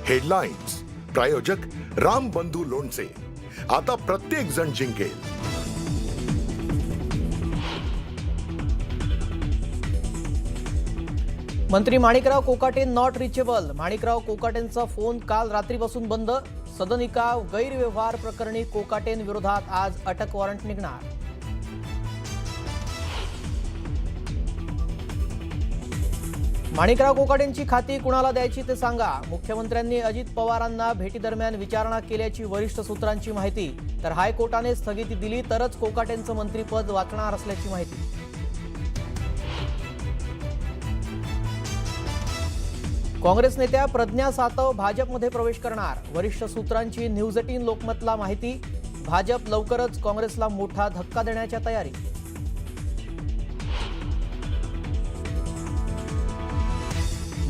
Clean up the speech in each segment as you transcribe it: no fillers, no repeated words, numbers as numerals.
Headlines प्रायोजक राम बंधू लोणचे. आता प्रत्येक जण जिंकेल. मंत्री माणिकराव कोकाटे नॉट रिचेबल. माणिकराव कोकाटेंचा फोन काल रात्रीपासून बंद. सदनिका गैरव्यवहार प्रकरणी कोकाटेंविरोधात आज अटक वॉरंट निघणार. माणिकराव कोकाटेंची खाती कुणाला द्यायची ते सांगा. मुख्यमंत्र्यांनी अजित पवारांना भेटीदरम्यान विचारणा केल्याची वरिष्ठ सूत्रांची माहिती. तर हायकोर्टाने स्थगिती दिली तरच कोकाटेंचं मंत्रिपद वाचणार असल्याची माहिती. काँग्रेस नेत्या प्रज्ञा सातव भाजपमध्ये प्रवेश करणार. वरिष्ठ सूत्रांची न्यूज 18 लोकमतला माहिती. भाजप लवकरच काँग्रेसला मोठा धक्का देण्याच्या तयारी.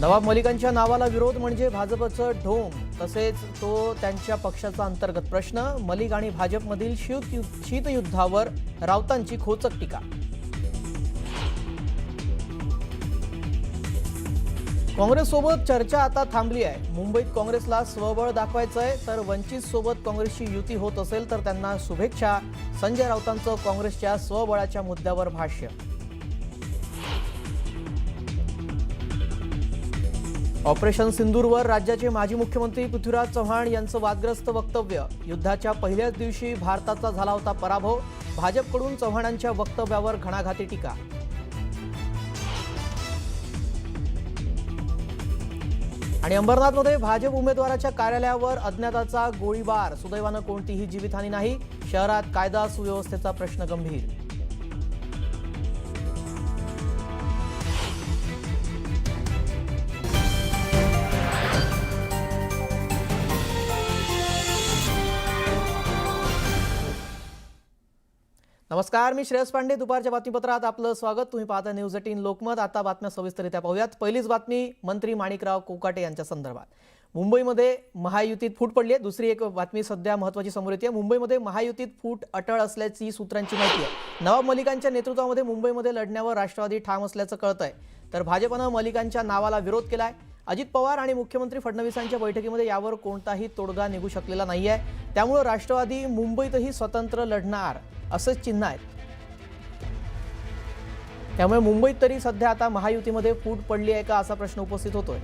नवाब मलिकांच्या नावाला विरोध म्हणजे भाजपचं ढोंग, तसेच तो त्यांच्या पक्षाचा अंतर्गत प्रश्न. मलिक आणि भाजपमधील शीतयुद्धावर राऊतांची खोचक टीका. काँग्रेससोबत चर्चा आता थांबली आहे. मुंबईत काँग्रेसला स्वबळ दाखवायचंय, तर वंचित सोबत काँग्रेसची युती होत असेल तर त्यांना शुभेच्छा. संजय राऊतांचं काँग्रेसच्या स्वबळाच्या मुद्द्यावर भाष्य. ऑपरेशन सिंदूरवर राज्याचे माजी मुख्यमंत्री पृथ्वीराज चव्हाण यांचं वादग्रस्त वक्तव्य. युद्धाच्या पहिल्याच दिवशी भारताचा झाला होता पराभव. भाजपकडून चव्हाणांच्या वक्तव्यावर घणाघाती टीका. आणि अंबरनाथमध्ये भाजप उमेदवाराच्या कार्यालयावर अज्ञाताचा गोळीबार. सुदैवानं कोणतीही जीवितहानी नाही. शहरात कायदा सुव्यवस्थेचा प्रश्न गंभीर. नमस्कार, मी श्रेयस पांडे. दुपारच्या बातमीपत्रात आपलं स्वागत. तुम्ही पाहता न्यूज 18 लोकमत. आता बातम्या सविस्तररित्या पाहूयात. पहिलीच बातमी मंत्री माणिकराव कोकाटे यांच्या संदर्भात. मुंबईमध्ये महायुतीत फूट पडली आहे. दुसरी एक बातमी सध्या महत्त्वाची समोर येते. मुंबईमध्ये महायुतीत फूट अटळ असल्याची सूत्रांची माहिती आहे. नवाब मलिकांच्या नेतृत्वामध्ये मुंबईमध्ये लढण्यावर राष्ट्रवादी ठाम असल्याचं कळतंय. तर भाजपनं मलिकांच्या नावाला विरोध केलाय. अजित पवार आणि मुख्यमंत्री फडणवीसांच्या बैठकीमध्ये यावर कोणताही तोडगा निघू शकलेला नाहीये. त्यामुळे राष्ट्रवादी मुंबईतही स्वतंत्र लढणार असंच चिन्ह आहे. त्यामुळे मुंबईत तरी सध्या आता महायुतीमध्ये फूट पडली आहे का असा प्रश्न उपस्थित होतोय.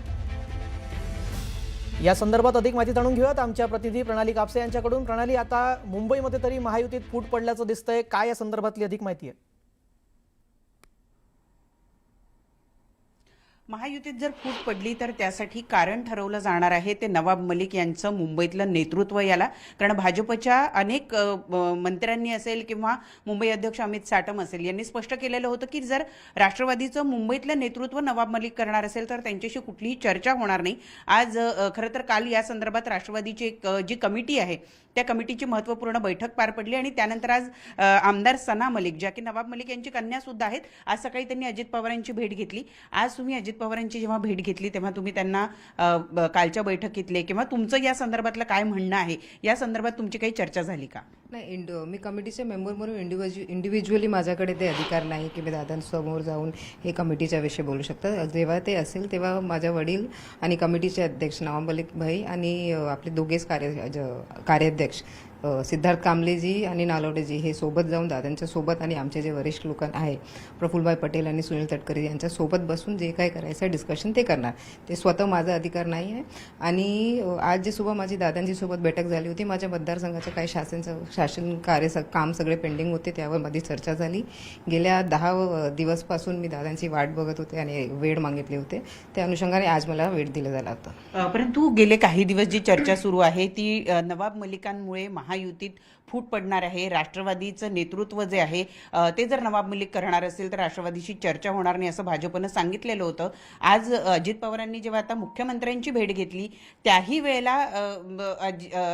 या संदर्भात अधिक माहिती जाणून घेऊयात आमच्या प्रतिनिधी प्रणाली कापसे यांच्याकडून. प्रणाली, आता मुंबईमध्ये तरी महायुतीत फूट पडल्याचं दिसतंय. काय या संदर्भातली अधिक माहिती आहे? महायुतीत जर फूट पडली तर त्यासाठी कारण ठरवलं जाणार आहे ते नवाब मलिक यांचं मुंबईतलं नेतृत्व याला. कारण भाजपच्या अनेक मंत्र्यांनी असेल किंवा मुंबई अध्यक्ष अमित साटम असेल यांनी स्पष्ट केलेलं होतं की जर राष्ट्रवादीचं मुंबईतलं नेतृत्व नवाब मलिक करणार असेल तर त्यांच्याशी कुठलीही चर्चा होणार नाही. आज खरं तर काल या संदर्भात राष्ट्रवादीची एक जी कमिटी आहे त्या कमिटीची महत्त्वपूर्ण बैठक पार पडली आणि त्यानंतर आज आमदार सना मलिक, ज्या की नवाब मलिक यांची कन्या सुद्धा आहेत, आज सकाळी त्यांनी अजित पवारांची भेट घेतली. आज तुम्ही अजित पवारांची जेव्हा भेट घेतली तेव्हा तुम्ही त्यांना कालच्या बैठकीतले किंवा तुमचं या संदर्भातलं काय म्हणणं आहे या संदर्भात तुमची काही चर्चा झाली का? नाही, मी कमिटीचे मेंबर म्हणून इंडिव्हिज्युअली माझ्याकडे ते अधिकार नाही की मी दादांसमोर जाऊन हे कमिटीच्या विषयी बोलू शकतात. जेव्हा ते असेल तेव्हा माझ्या वडील आणि कमिटीचे अध्यक्ष नवाब मलिक भाई आणि आपले दोघेच कार्याध्यक्ष सिद्धार्थ कांबलेजी आणि नालवडेजी हे सोबत जाऊन दादांच्या सोबत आणि आमचे जे वरिष्ठ लोक आहे प्रफुल्लभाई पटेल आणि सुनील तटकरे यांच्या सोबत बसून जे काय करायचं डिस्कशन ते करणार. ते स्वतः माझा अधिकार नाही आहे. आणि आज जे सुबह माझी दादांची सोबत बैठक झाली होती. माझ्या मतदारसंघाचं काही शासन कार्य काम सगळे पेंडिंग होते, त्यावर माझी चर्चा झाली. गेल्या 10 दिवसपासून मी दादांची वाट बघत होते आणि वेळ मागितले होते. त्या अनुषंगाने आज मला वेळ दिला झाला होता. परंतु गेले काही दिवस जी चर्चा सुरू आहे ती नवाब मलिकांमुळे महायुतीत फूट पडणार आहे. राष्ट्रवादीचं नेतृत्व जे आहे ते जर नवाब मलिक करणार असेल तर राष्ट्रवादीशी चर्चा होणार नाही असं भाजपनं सांगितलेलं होतं. आज अजित पवारांनी जेव्हा आता मुख्यमंत्र्यांची भेट घेतली त्याही वेळेला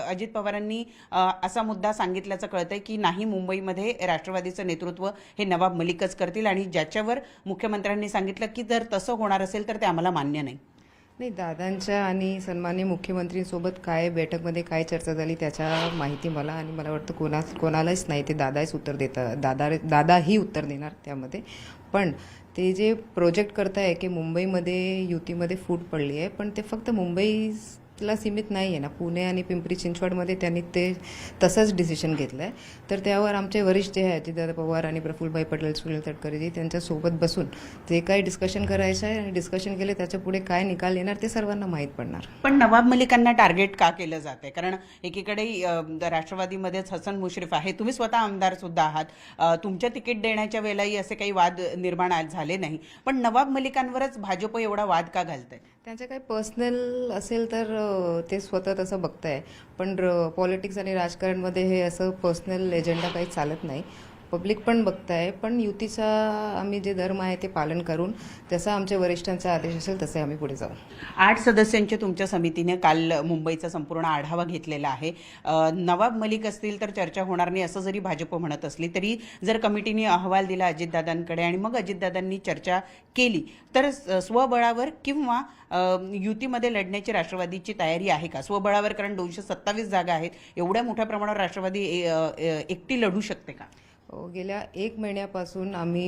अजित पवारांनी असा मुद्दा सांगितल्याचं कळतंय की नाही, मुंबईमध्ये राष्ट्रवादीचं नेतृत्व हे नवाब मलिकच करतील आणि ज्याच्यावर मुख्यमंत्र्यांनी सांगितलं की जर तसं होणार असेल तर ते आम्हाला मान्य नाही. नाही, दादांच्या आणि सन्माननीय मुख्यमंत्रींसोबत काय बैठकमध्ये काय चर्चा झाली त्याच्या माहिती मला आणि मला वाटतं कोणालाच नाही. ते दादाच उत्तर देतात, दादाही उत्तर देणार त्यामध्ये. पण ते जे प्रोजेक्ट करताय की मुंबईमध्ये युतीमध्ये फूट पडली आहे, पण ते फक्त मुंबई ला सीमित नाही आहे ना, पुणे आणि पिंपरी चिंचवडमध्ये त्यांनी ते तसंच डिसिशन घेतलं आहे. तर त्यावर आमचे वरिष्ठ जे आहे अजितदादा पवार आणि प्रफुल्लभाई पटेल, सुनील तटकरेजी त्यांच्यासोबत बसून जे काही डिस्कशन करायचं आहे आणि डिस्कशन केले त्याच्या पुढे काय निकाल येणार ते सर्वांना माहीत पडणार. पण नवाब मलिकांना टार्गेट का केलं जाते? कारण एकीकडे राष्ट्रवादीमध्येच हसन मुश्रीफ आहे, तुम्ही स्वतः आमदार सुद्धा आहात, तुमच्या तिकीट देण्याच्या वेळेलाही असे काही वाद निर्माण झाले नाही, पण नवाब मलिकांवरच भाजप एवढा वाद का घालतंय? त्यांचं काही पर्सनल असेल तर ते स्वतः तसं बघताय, पण पॉलिटिक्स आणि राजकारणमध्ये हे असं पर्सनल एजेंडा काही चालत नाही. पब्लिक पण बघताय, पण युतीचा आम्ही जे धर्म आहे ते पालन करून जसा आमच्या वरिष्ठांचा आदेश असेल तसे आम्ही पुढे जाऊ. 8 सदस्यांच्या तुमच्या समितीने काल मुंबईचा संपूर्ण आढावा घेतलेला आहे. नवाब मलिक असतील तर चर्चा होणार नाही असं जरी भाजप म्हणत असली तरी जर कमिटीने अहवाल दिला अजितदादांकडे आणि मग अजितदादांनी चर्चा केली तर स्वबळावर किंवा युतीमध्ये लढण्याची राष्ट्रवादीची तयारी आहे का? स्वबळावर, कारण 227 जागा आहेत, एवढ्या मोठ्या प्रमाणावर राष्ट्रवादी एकटी लढू शकते का? गेल्या 1 महिन्यापासून आम्ही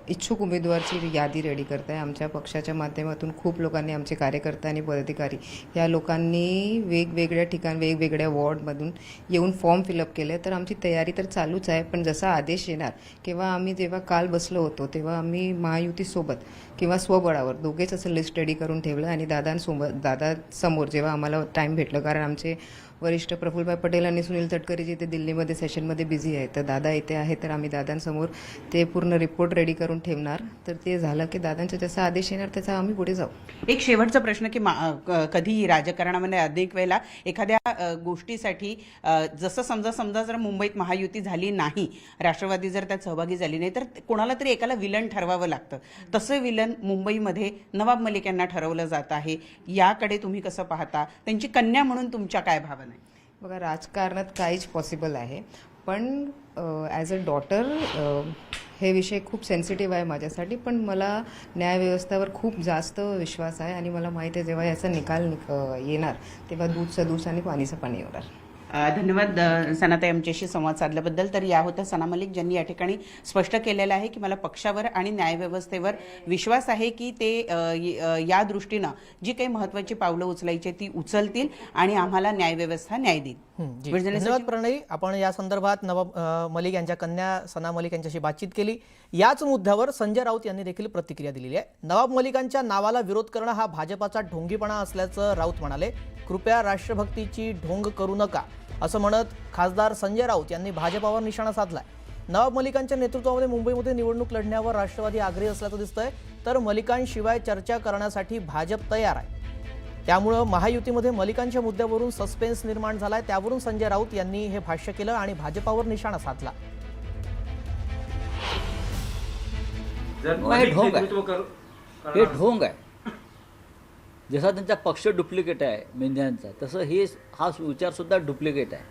इच्छुक उमेदवारची यादी रेडी करत आहे. आमच्या पक्षाच्या माध्यमातून खूप लोकांनी, आमचे कार्यकर्ते आणि पदाधिकारी या लोकांनी वेगवेगळ्या ठिकाण वेगवेगळ्या वॉर्डमधून येऊन फॉर्म फिलअप केले. तर आमची तयारी तर चालूच आहे, पण जसा आदेश येणार किंवा आम्ही जेव्हा काल बसलो होतो तेव्हा आम्ही महायुतीसोबत किंवा स्वबळावर दोघेच असं लिस्ट रेडी करून ठेवलं आणि दादासमोर जेव्हा आम्हाला टाईम भेटलं, कारण आमचे वरिष्ठ प्रफुल्लभाई पटेल आणि सुनील तटकरेजी ते दिल्लीमध्ये सेशनमध्ये बिझी आहे, तर दादा इथे आहे, तर आम्ही दादांसमोर ते पूर्ण रिपोर्ट रेडी करून ठेवणार. तर ते झालं की दादांचा जसा आदेश येणार त्याचा आम्ही पुढे जाऊ. एक शेवटचा प्रश्न की कधी राजकारणामध्ये अनेक वेळेला एखाद्या गोष्टीसाठी जसं समजा जर मुंबईत महायुती झाली नाही, राष्ट्रवादी जर त्यात सहभागी झाली नाही, तर कोणाला तरी एकाला विलन ठरवावं लागतं. तसं विलन मुंबईमध्ये नवाब मलिक यांना ठरवलं जात आहे. याकडे तुम्ही कसं पाहता? त्यांची कन्या म्हणून तुमच्या काय भावना? बघा, राजकारणात काहीच पॉसिबल आहे, पण ॲज अ डॉटर हे विषय खूप सेन्सिटिव्ह आहे माझ्यासाठी, पण मला न्यायव्यवस्थेवर खूप जास्त विश्वास आहे आणि मला माहीत आहे जेव्हा याचा निकाल येणार तेव्हा दूधचं दूध आणि पाणीचं पाणी होणार. धन्यवाद सनाताई आमच्याशी संवाद साधल्याबद्दल. तर या होत्या सना मलिक, ज्यांनी या ठिकाणी स्पष्ट केलेलं आहे की मला पक्षावर आणि न्यायव्यवस्थेवर विश्वास आहे की ते या दृष्टीनं जी काही महत्त्वाची पावलं उचलायची ती उचलतील आणि आम्हाला न्यायव्यवस्था न्याय देईल. धन्यवाद प्रणयी. आपण या संदर्भात नवाब मलिक यांच्या कन्या सना मलिक यांच्याशी बातचीत केली. याच मुद्द्यावर संजय राऊत यांनी देखील प्रतिक्रिया दिलेली आहे. नवाब मलिकांच्या नावाला विरोध करणं हा भाजपाचा ढोंगीपणा असल्याचं राऊत म्हणाले. कृपया राष्ट्रभक्तीची ढोंग करू नका असं म्हणत खासदार संजय राऊत यांनी भाजपावर निशाणा साधलाय. नवाब मलिकांच्या नेतृत्वामध्ये मुंबईमध्ये निवडणूक लढण्यावर राष्ट्रवादी आग्रही असल्याचं दिसतंय, तर मलिकांशिवाय चर्चा करण्यासाठी भाजप तयार आहे. त्यामुळं महायुतीमध्ये मलिकांच्या मुद्द्यावरून सस्पेन्स निर्माण झालाय. त्यावरून संजय राऊत यांनी हे भाष्य केलं आणि भाजपावर निशाणा साधला. हे ढोंग आहे. जसा त्यांचा पक्ष डुप्लिकेट आहे मेंढ्यांचा, तसं हा विचार सुद्धा डुप्लिकेट आहे.